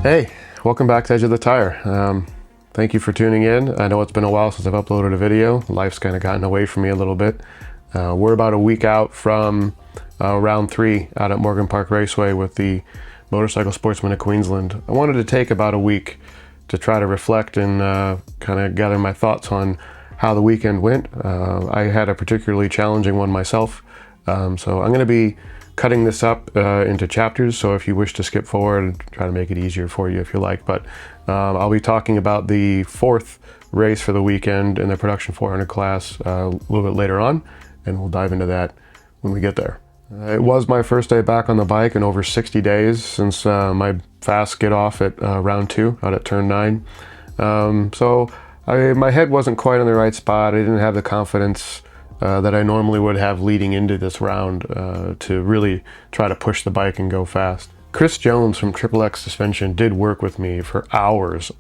Hey, welcome back to Edge of the Tire. Thank you for tuning in. I know it's been a while since I've uploaded a video. Life's kind of gotten away from me a little bit. We're about a week out from round 3 out at Morgan Park Raceway with the Motorcycle Sportsmen of Queensland. I wanted to take about a week to try to reflect and kind of gather my thoughts on how the weekend went. I had a particularly challenging one myself, so I'm going to be cutting this up into chapters, so if you wish to skip forward, try to make it easier for you if you like. But I'll be talking about the 4th race for the weekend in the production 400 class a little bit later on, and we'll dive into that when we get there. It was my first day back on the bike in over 60 days since my fast get off at round 2 out at turn 9. So my head wasn't quite in the right spot. I didn't have the confidence that I normally would have leading into this round to really try to push the bike and go fast. Chris Jones from XXX Suspension did work with me for hours,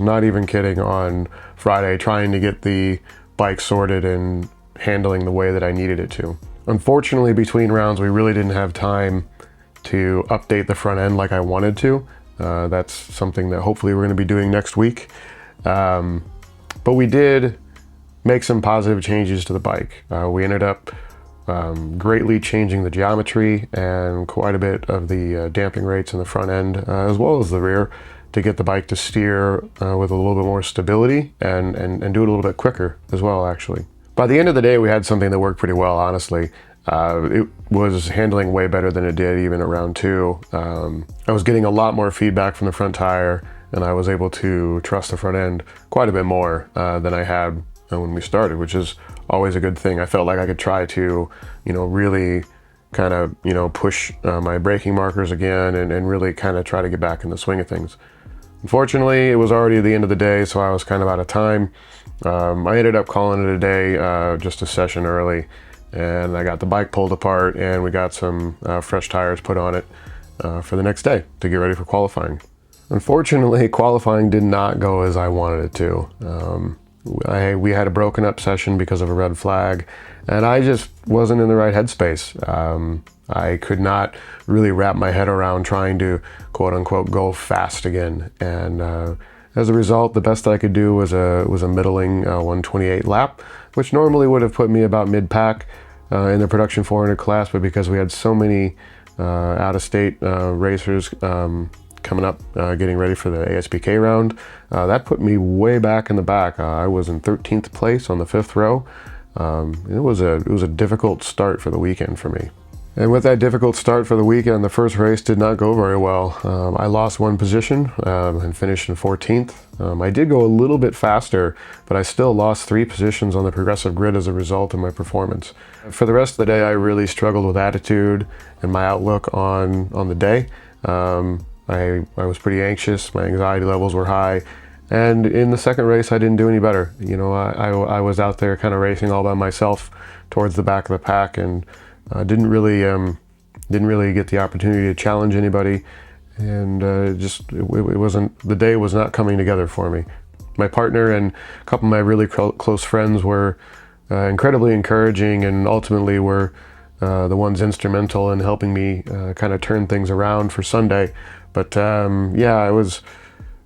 not even kidding, on Friday trying to get the bike sorted and handling the way that I needed it to. Unfortunately, between rounds, we really didn't have time to update the front end like I wanted to. That's something that hopefully we're going to be doing next week. But we did make some positive changes to the bike. We ended up greatly changing the geometry and quite a bit of the damping rates in the front end, as well as the rear, to get the bike to steer with a little bit more stability and do it a little bit quicker as well, actually. By the end of the day, we had something that worked pretty well, honestly. It was handling way better than it did even at round 2. I was getting a lot more feedback from the front tire, and I was able to trust the front end quite a bit more than I had when we started, which is always a good thing. I felt like I could try to, really kind of, push my braking markers again and really kind of try to get back in the swing of things. Unfortunately, it was already the end of the day, so I was kind of out of time. I ended up calling it a day, just a session early, and I got the bike pulled apart and we got some fresh tires put on it for the next day to get ready for qualifying. Unfortunately, qualifying did not go as I wanted it to. We had a broken up session because of a red flag, and I just wasn't in the right headspace. I could not really wrap my head around trying to quote unquote go fast again, and as a result, the best I could do was a middling 128 lap, which normally would have put me about mid-pack in the production 400 class, but because we had so many out-of-state racers coming up, getting ready for the ASPK round, that put me way back in the back. I was in 13th place on the 5th row. It was a difficult start for the weekend for me. And with that difficult start for the weekend, the first race did not go very well. I lost 1 position and finished in 14th. I did go a little bit faster, but I still lost 3 positions on the progressive grid as a result of my performance. For the rest of the day, I really struggled with attitude and my outlook on the day. I was pretty anxious, my anxiety levels were high, and in the second race I didn't do any better. I was out there kind of racing all by myself towards the back of the pack, and didn't really get the opportunity to challenge anybody, and it wasn't, the day was not coming together for me. My partner and a couple of my really close friends were incredibly encouraging, and ultimately were the ones instrumental in helping me kind of turn things around for Sunday. But yeah, I was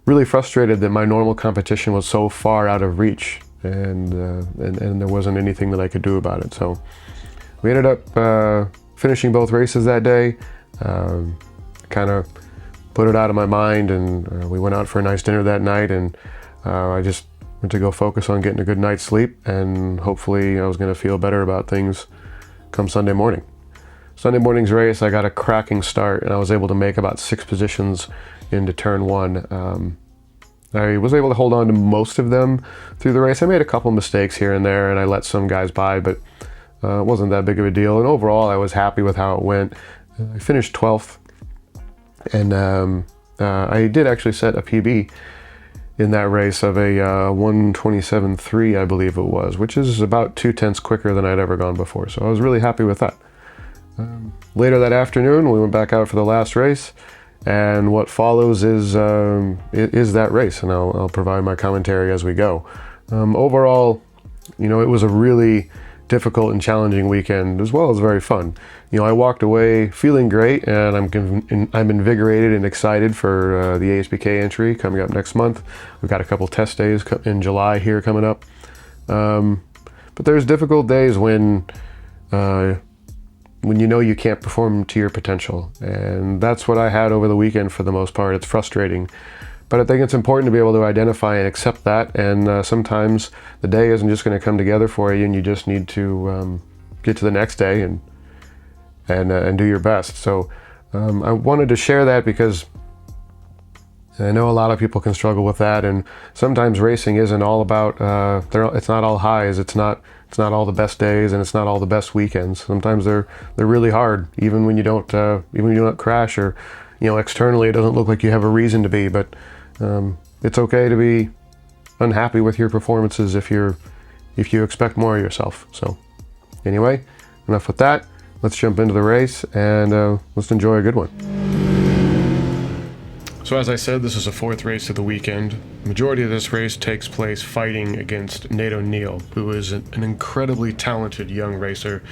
really frustrated that my normal competition was so far out of reach, and there wasn't anything that I could do about it. So we ended up finishing both races that day. Kind of put it out of my mind, and we went out for a nice dinner that night, and I just went to go focus on getting a good night's sleep, and hopefully I was going to feel better about things come Sunday morning. Sunday morning's race, I got a cracking start, and I was able to make about 6 positions into turn 1. I was able to hold on to most of them through the race. I made a couple mistakes here and there, and I let some guys by, but it wasn't that big of a deal. And overall, I was happy with how it went. I finished 12th, and I did actually set a PB in that race of a 127.3, I believe it was, which is about 0.2 quicker than I'd ever gone before. So I was really happy with that. Later that afternoon, we went back out for the last race, and what follows is that race, and I'll provide my commentary as we go. Overall, it was a really difficult and challenging weekend, as well as very fun. You know, I walked away feeling great, and I'm invigorated and excited for the ASBK entry coming up next month. We've got a couple test days in July here coming up. But there's difficult days when you know you can't perform to your potential, and that's what I had over the weekend for the most part. It's frustrating. But I think it's important to be able to identify and accept that, and sometimes the day isn't just going to come together for you, and you just need to get to the next day and do your best. So I wanted to share that because I know a lot of people can struggle with that, and sometimes racing isn't all about it's not all highs, it's not all the best days, and it's not all the best weekends. Sometimes they're really hard, even when you don't crash, or externally it doesn't look like you have a reason to be. But it's okay to be unhappy with your performances if you expect more of yourself. So anyway, enough with that. Let's jump into the race, and let's enjoy a good one. So as I said, this is the fourth race of the weekend. The majority of this race takes place fighting against Nate O'Neill, who is an incredibly talented young racer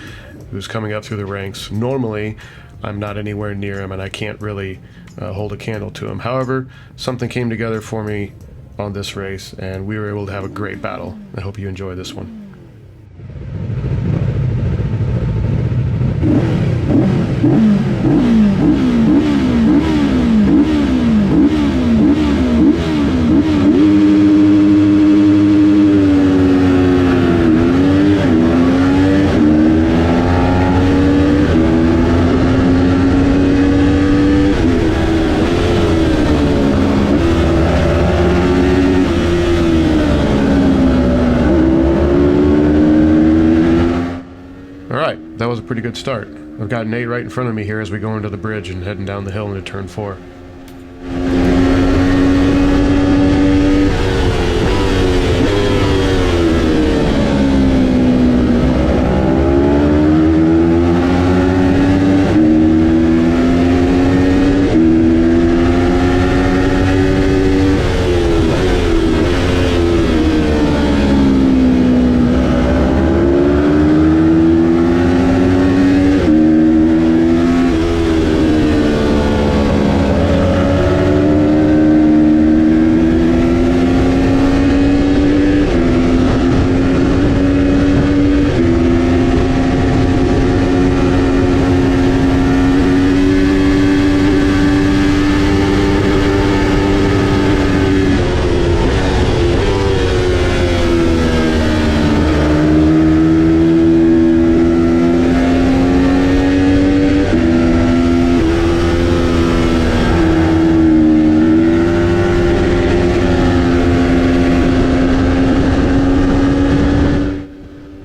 who's coming up through the ranks. Normally, I'm not anywhere near him, and I can't really hold a candle to him. However, something came together for me on this race, and we were able to have a great battle. I hope you enjoy this one. That was a pretty good start. I've got Nate right in front of me here as we go into the bridge and heading down the hill into turn 4.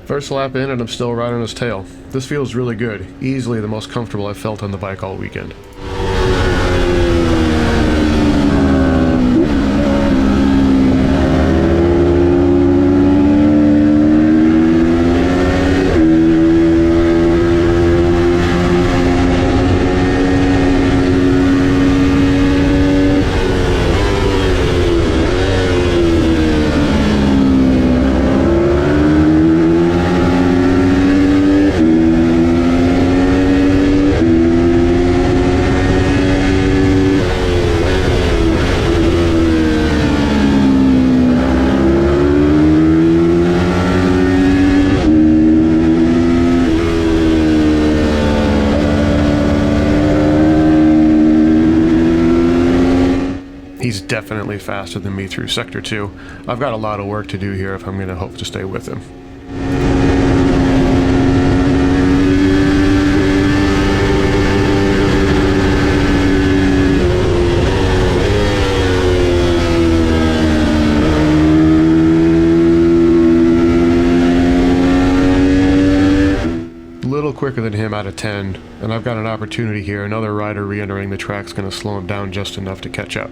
First lap in, and I'm still right on his tail. This feels really good. Easily the most comfortable I've felt on the bike all weekend. He's definitely faster than me through Sector 2. I've got a lot of work to do here if I'm going to hope to stay with him. Quicker than him out of 10, and I've got an opportunity here. Another rider re-entering the track's going to slow him down just enough to catch up.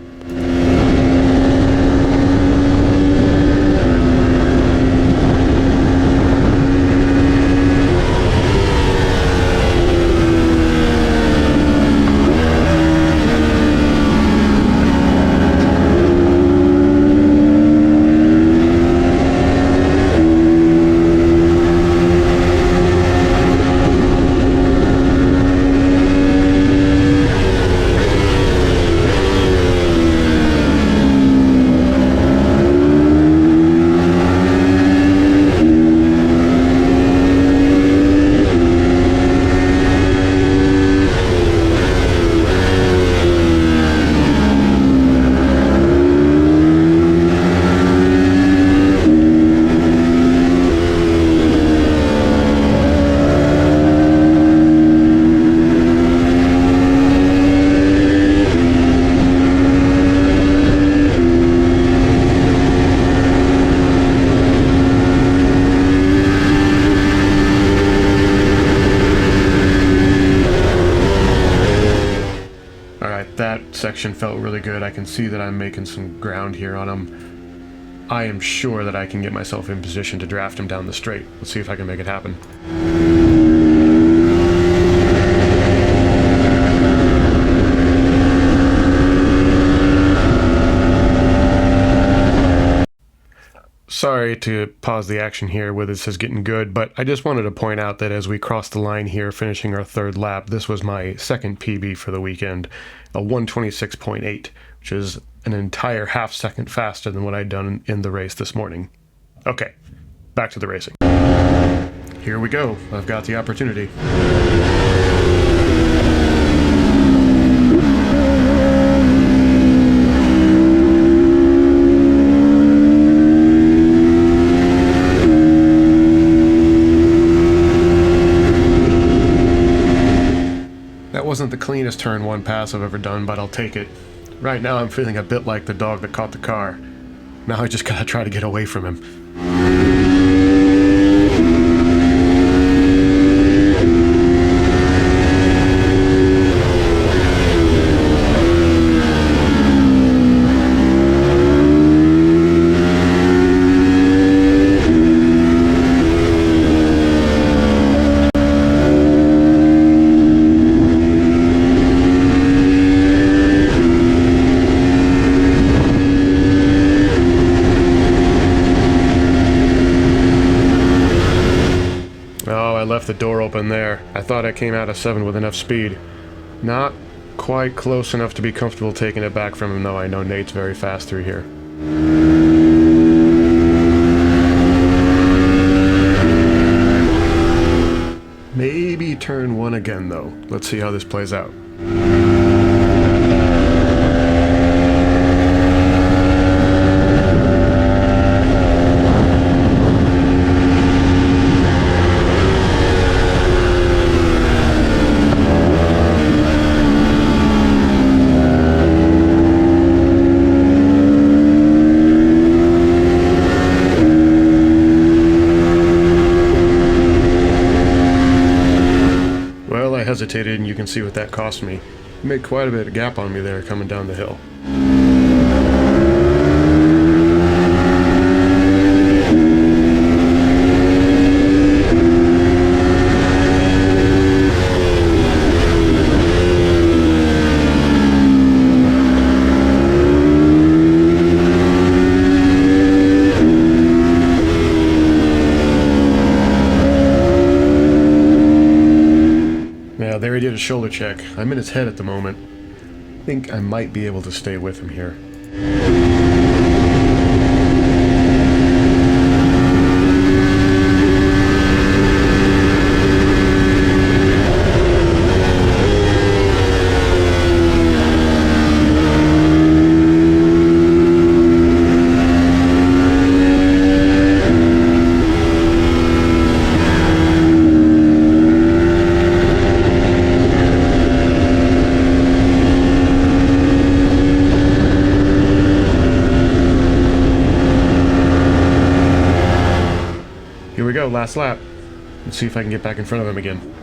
action felt really good. I can see that I'm making some ground here on him. I am sure that I can get myself in position to draft him down the straight. Let's see if I can make it happen. Sorry to pause the action here where this is getting good, but I just wanted to point out that as we crossed the line here, finishing our third lap, this was my second PB for the weekend, a 126.8, which is an entire half second faster than what I'd done in the race this morning. Okay, back to the racing. Here we go. I've got the opportunity. Wasn't the cleanest turn one pass I've ever done, but I'll take it. Right now I'm feeling a bit like the dog that caught the car. Now I just gotta try to get away from him. The door open there. I thought I came out of 7 with enough speed. Not quite close enough to be comfortable taking it back from him, though. I know Nate's very fast through here. Maybe turn 1 again, though. Let's see how this plays out. Hesitated, and you can see what that cost me. It made quite a bit of gap on me there coming down the hill. There he did a shoulder check. I'm in his head at the moment. I think I might be able to stay with him here. Here we go, last lap. Let's see if I can get back in front of him again.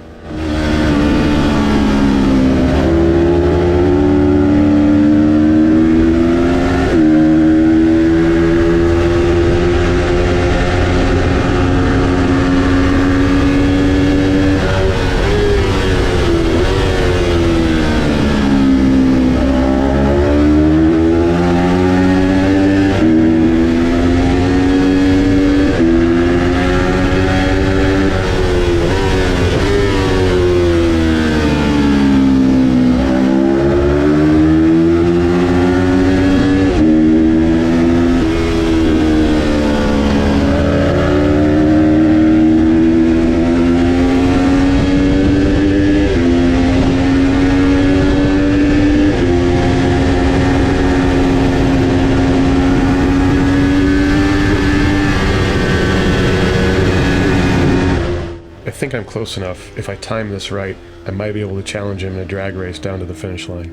I think I'm close enough. If I time this right, I might be able to challenge him in a drag race down to the finish line.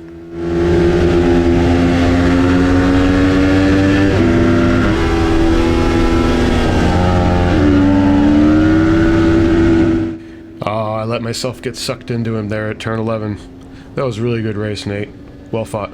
Oh, I let myself get sucked into him there at turn 11. That was a really good race, Nate. Well fought.